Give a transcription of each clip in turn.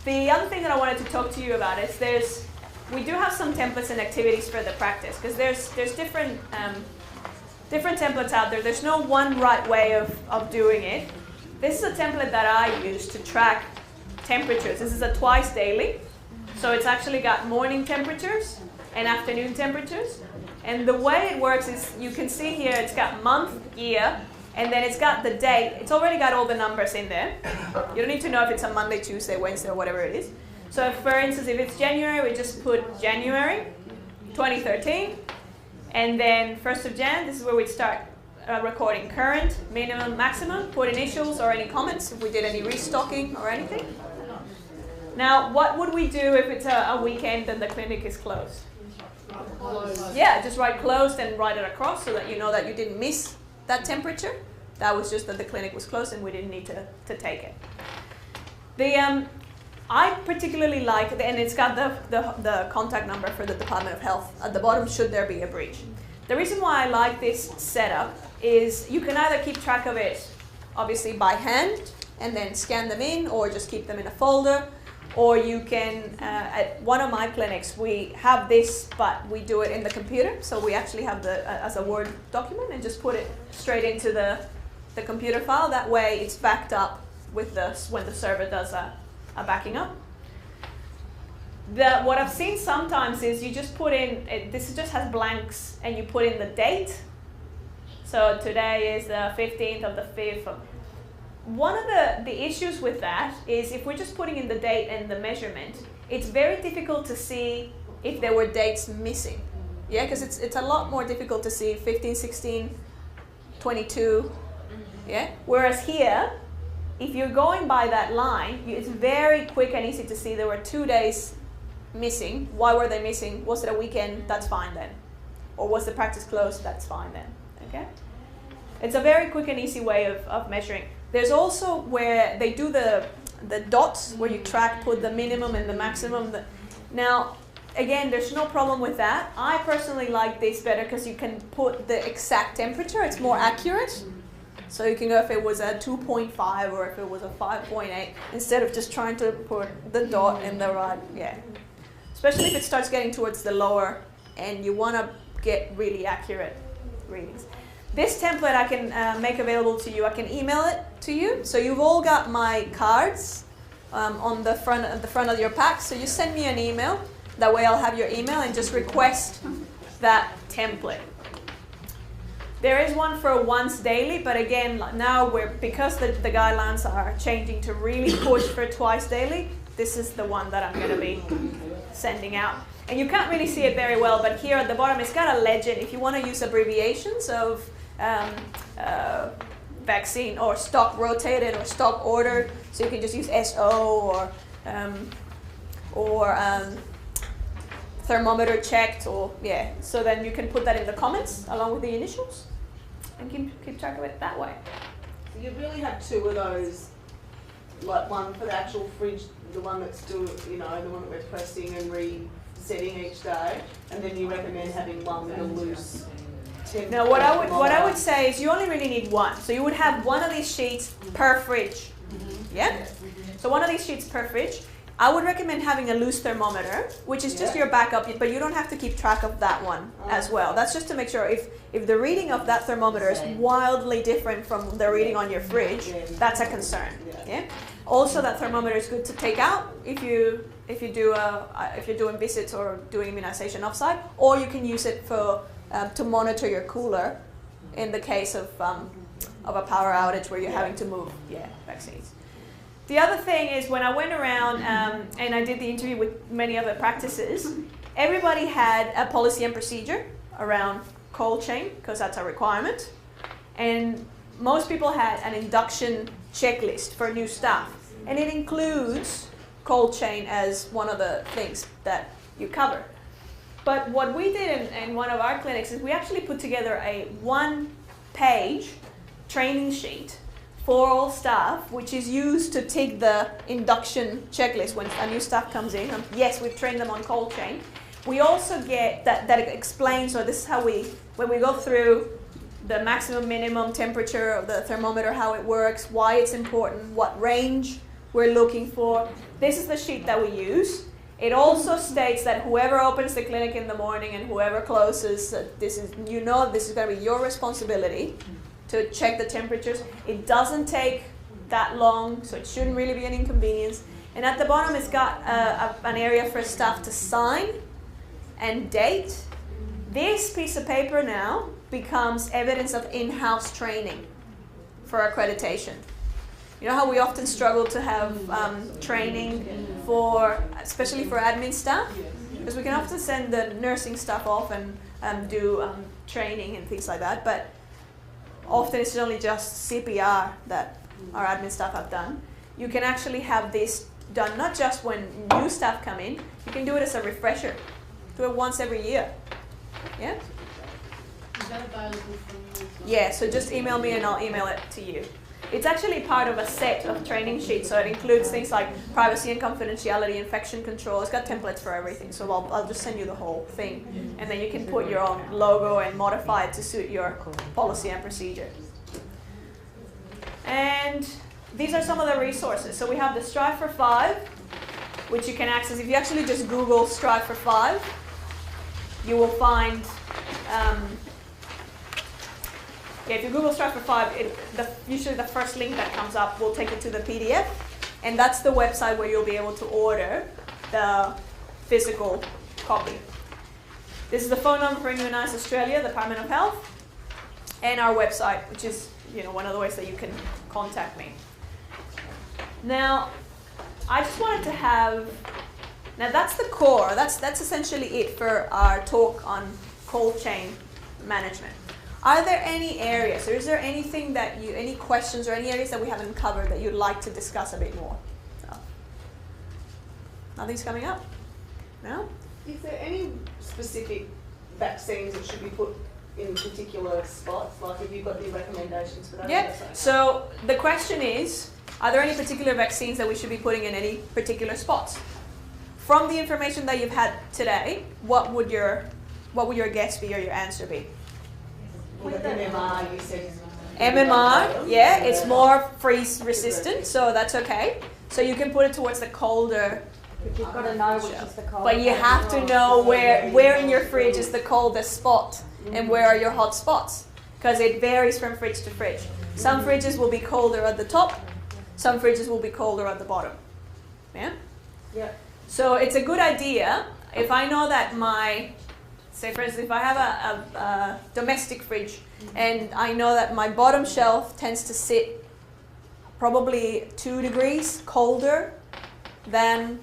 The other thing that I wanted to talk to you about is we do have some templates and activities for the practice, because there's different templates out there. There's no one right way of doing it. This is a template that I use to track temperatures. This is a twice daily. So it's actually got morning temperatures and afternoon temperatures. And the way it works is, you can see here it's got month, year, and then it's got the date. It's already got all the numbers in there. You don't need to know if it's a Monday, Tuesday, Wednesday, or whatever it is. So if, for instance, if it's January, we just put January 2013. And then 1st of Jan, this is where we start recording current, minimum, maximum, put initials or any comments if we did any restocking or anything. Now, what would we do if it's a weekend and the clinic is closed? Yeah, just write closed and write it across so that you know that you didn't miss that temperature. That was just that the clinic was closed and we didn't need to take it. I particularly like, and it's got the contact number for the Department of Health at the bottom should there be a breach. The reason why I like this setup is you can either keep track of it obviously by hand and then scan them in, or just keep them in a folder, or you can, at one of my clinics we have this, but we do it in the computer, so we actually have as a Word document and just put it straight into the computer file. That way it's backed up with when the server does a backing up. What I've seen sometimes is you just put in, this just has blanks, and you put in the date. So today is the 15th of the 5th. One of the issues with that is if we're just putting in the date and the measurement, it's very difficult to see if there were dates missing. Yeah, because it's a lot more difficult to see 15, 16, 22. Yeah, whereas here, if you're going by that line, it's very quick and easy to see there were 2 days missing. Why were they missing? Was it a weekend? That's fine then. Or was the practice closed? That's fine then. Okay? It's a very quick and easy way of measuring. There's also where they do the dots, where you track, put the minimum and the maximum. Now, again, there's no problem with that. I personally like this better because you can put the exact temperature. It's more accurate. So you can go if it was a 2.5 or if it was a 5.8, instead of just trying to put the dot in the right, yeah. Especially if it starts getting towards the lower end, you want to get really accurate readings. This template I can make available to you. I can email it to you. So you've all got my cards on the front of your pack. So you send me an email. That way I'll have your email and just request that template. There is one for once daily, but again, now because the guidelines are changing to really push for twice daily, this is the one that I'm going to be sending out. And you can't really see it very well, but here at the bottom it's got a legend. If you want to use abbreviations of vaccine or stock rotated or stock ordered, so you can just use SO or thermometer checked, or yeah. So then you can put that in the comments along with the initials and keep track of it that way. So you really have two of those, like one for the actual fridge, the one that's the one that we're pressing and resetting each day, and then you recommend having one with a loose temp. Now what I would say is you only really need one. So you would have one of these sheets per fridge. Yeah? So one of these sheets per fridge. I would recommend having a loose thermometer, which is just your backup, but you don't have to keep track of that one as well. That's just to make sure if the reading of that thermometer is wildly different from the reading on your fridge, that's a concern. Yeah. Also, that thermometer is good to take out if you're doing visits or doing immunization offsite, or you can use it for to monitor your cooler in the case of a power outage where you're having to move vaccines. The other thing is when I went around and I did the interview with many other practices, everybody had a policy and procedure around cold chain because that's a requirement. And most people had an induction checklist for new staff. And it includes cold chain as one of the things that you cover. But what we did in one of our clinics is we actually put together a one-page training sheet for all staff, which is used to tick the induction checklist when a new staff comes in. Yes, we've trained them on cold chain. We also get that explains, or this is how when we go through the maximum minimum temperature of the thermometer, how it works, why it's important, what range we're looking for. This is the sheet that we use. It also states that whoever opens the clinic in the morning and whoever closes, this is going to be your responsibility to check the temperatures. It doesn't take that long, so it shouldn't really be an inconvenience. And at the bottom, it's got an area for staff to sign and date. This piece of paper now becomes evidence of in-house training for accreditation. You know how we often struggle to have training especially for admin staff? Because we can often send the nursing staff off and do training and things like that, but often it's only just CPR that our admin staff have done. You can actually have this done not just when new staff come in, you can do it as a refresher. Do it once every year. Yeah? Is that available from you? Yeah, so just email me and I'll email it to you. It's actually part of a set of training sheets, so it includes things like privacy and confidentiality, infection control. It's got templates for everything, so I'll just send you the whole thing. And then you can put your own logo and modify it to suit your policy and procedure. And these are some of the resources. So we have the Strive for 5, which you can access. If you actually just Google Strive for 5, you will find if you Google Strive for 5, usually the first link that comes up will take you to the PDF, and that's the website where you'll be able to order the physical copy. This is the phone number for Immunise Australia, the Department of Health, and our website, which is one of the ways that you can contact me. Now, I just wanted to that's the core. That's essentially it for our talk on cold chain management. Are there any areas, or is there anything any questions or any areas that we haven't covered that you'd like to discuss a bit more? So, nothing's coming up? No? Is there any specific vaccines that should be put in particular spots? Like, have you got any recommendations for that? Yeah. So the question is, are there any particular vaccines that we should be putting in any particular spots? From the information that you've had today, what would your guess be or your answer be? With MMR, you said. MMR, yeah, it's more freeze resistant, so that's okay. So you can put it towards the colder. But you've got to know which is the cold. But you have to know where in your fridge is the coldest spot and where are your hot spots, because it varies from fridge to fridge. Some fridges will be colder at the top, some fridges will be colder at the bottom. Yeah? Yeah. So it's a good idea if I know that say for instance, if I have a domestic fridge and I know that my bottom shelf tends to sit probably 2 degrees colder than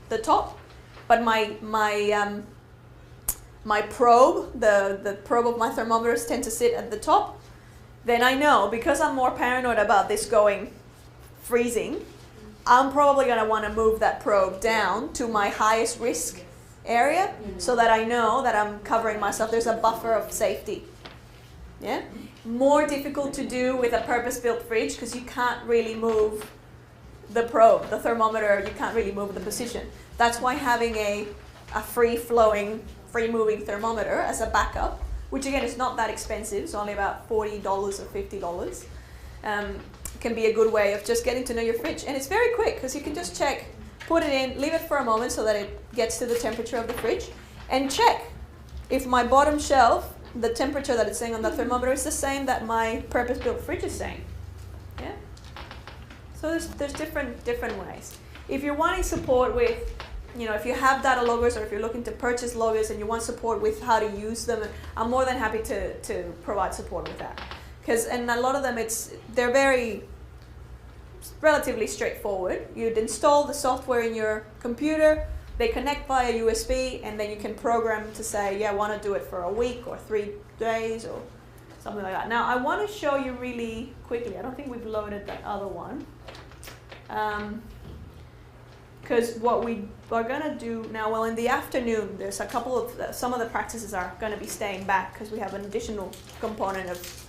the top, but my probe, the probe of my thermometers tend to sit at the top, then I know, because I'm more paranoid about this going freezing, I'm probably going to want to move that probe down to my highest risk area so that I know that I'm covering myself. There's a buffer of safety. Yeah? More difficult to do with a purpose-built fridge because you can't really move the probe, the thermometer, you can't really move the position. That's why having a free-flowing, free-moving thermometer as a backup, which again is not that expensive, it's only about $40 or $50, can be a good way of just getting to know your fridge. And it's very quick because you can just check, put it in, leave it for a moment so that it gets to the temperature of the fridge, and check if my bottom shelf, the temperature that it's saying on the thermometer is the same that my purpose-built fridge is saying. Yeah? So there's different ways. If you're wanting support with, if you have data loggers or if you're looking to purchase loggers and you want support with how to use them, I'm more than happy to provide support with that. And a lot of them, they're very relatively straightforward. You'd install the software in your computer, they connect via USB, and then you can program to say, yeah, I want to do it for a week or 3 days or something like that. Now, I want to show you really quickly. I don't think we've loaded that other one. Because what we are going to do now, well, in the afternoon, there's a couple of, some of the practices are going to be staying back because we have an additional component of,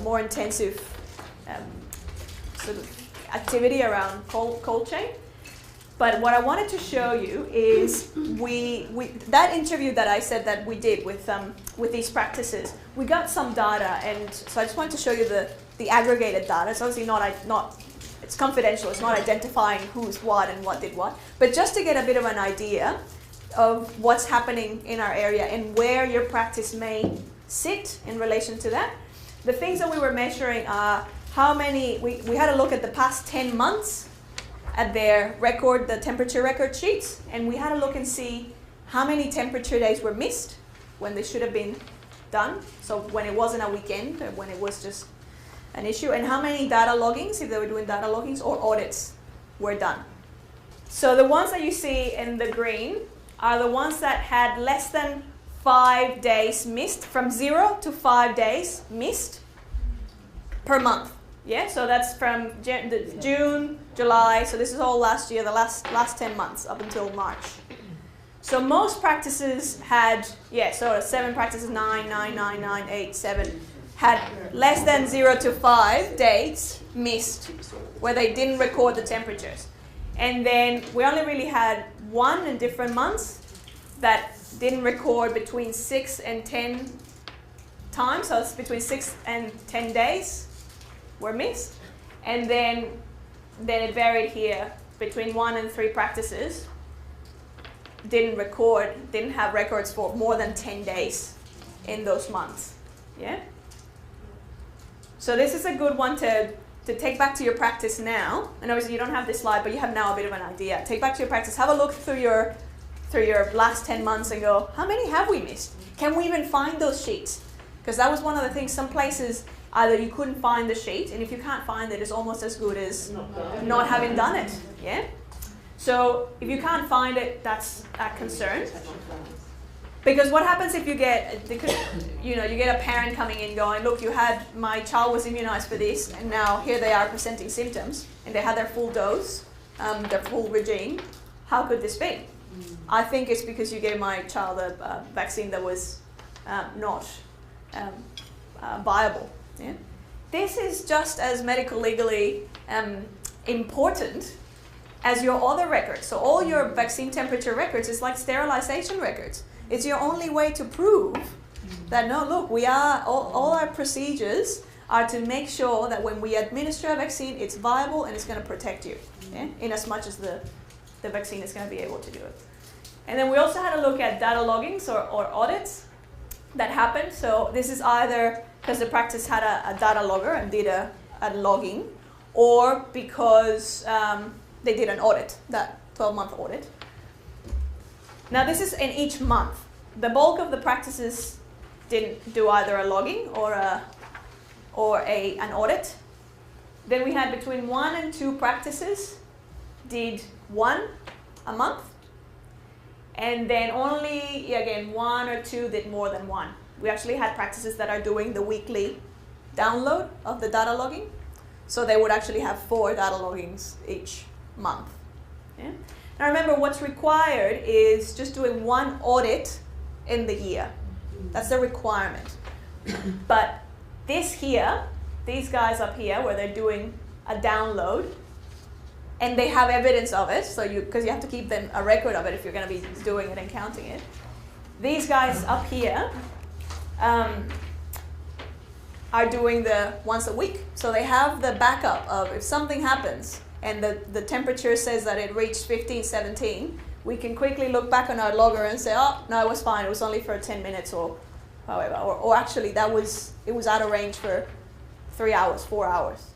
more intensive sort of activity around cold chain. But what I wanted to show you is that interview that I said that we did with these practices, we got some data, and so I just wanted to show you the aggregated data. It's obviously not it's confidential. It's not identifying who's what and what did what. But just to get a bit of an idea of what's happening in our area and where your practice may sit in relation to that. The things that we were measuring are how many, we had a look at the past 10 months at their record, the temperature record sheets, and we had a look and see how many temperature days were missed when they should have been done. So when it wasn't a weekend, or when it was just an issue, and how many data loggings, if they were doing data loggings or audits, were done. So the ones that you see in the green are the ones that had less than 5 days missed, from 0 to 5 days missed per month. Yeah, so that's from June, July, so this is all last year, the last 10 months up until March. So most practices had, yeah, so 7 practices, 9, 9, 9, 9, 8, 7, had less than 0 to 5 days missed where they didn't record the temperatures. And then we only really had 1 in different months that didn't record between 6 and 10 times, so it's between 6 and 10 days were missed. And then it varied here between 1 and 3 practices didn't have records for more than 10 days in those months. Yeah? So this is a good one to take back to your practice now. And obviously you don't have this slide, but you have now a bit of an idea. Take back to your practice, have a look through your last 10 months and go, how many have we missed? Can we even find those sheets? Because that was one of the things, some places either you couldn't find the sheet, and if you can't find it, it's almost as good as not having done it. Yeah? So if you can't find it, that's a concern. Because what happens if you get, you get a parent coming in going, look, my child was immunized for this, and now here they are presenting symptoms, and they had their full dose, their full regime. How could this be? I think it's because you gave my child a vaccine that was not viable. Yeah? This is just as medical legally important as your other records. So all your vaccine temperature records is like sterilization records. It's your only way to prove that, no, look, all our procedures are to make sure that when we administer a vaccine, it's viable and it's going to protect you, yeah? In as much as the vaccine is going to be able to do it. And then we also had a look at data loggings or audits that happened. So this is either because the practice had a data logger and did a logging, or because they did an audit, that 12-month audit. Now this is in each month. The bulk of the practices didn't do either a logging or an audit. Then we had between 1 and 2 practices did 1 a month. And then only, again, 1 or 2 did more than 1. We actually had practices that are doing the weekly download of the data logging. So they would actually have 4 data loggings each month. Yeah? Now remember, what's required is just doing 1 audit in the year. That's the requirement. But this here, these guys up here, where they're doing a download, and they have evidence of it, so because you have to keep them a record of it if you're going to be doing it and counting it. These guys up here are doing the once a week. So they have the backup of if something happens and the temperature says that it reached 15, 17, we can quickly look back on our logger and say, oh, no, it was fine. It was only for 10 minutes or however. Or actually, it was out of range for 3 hours, 4 hours.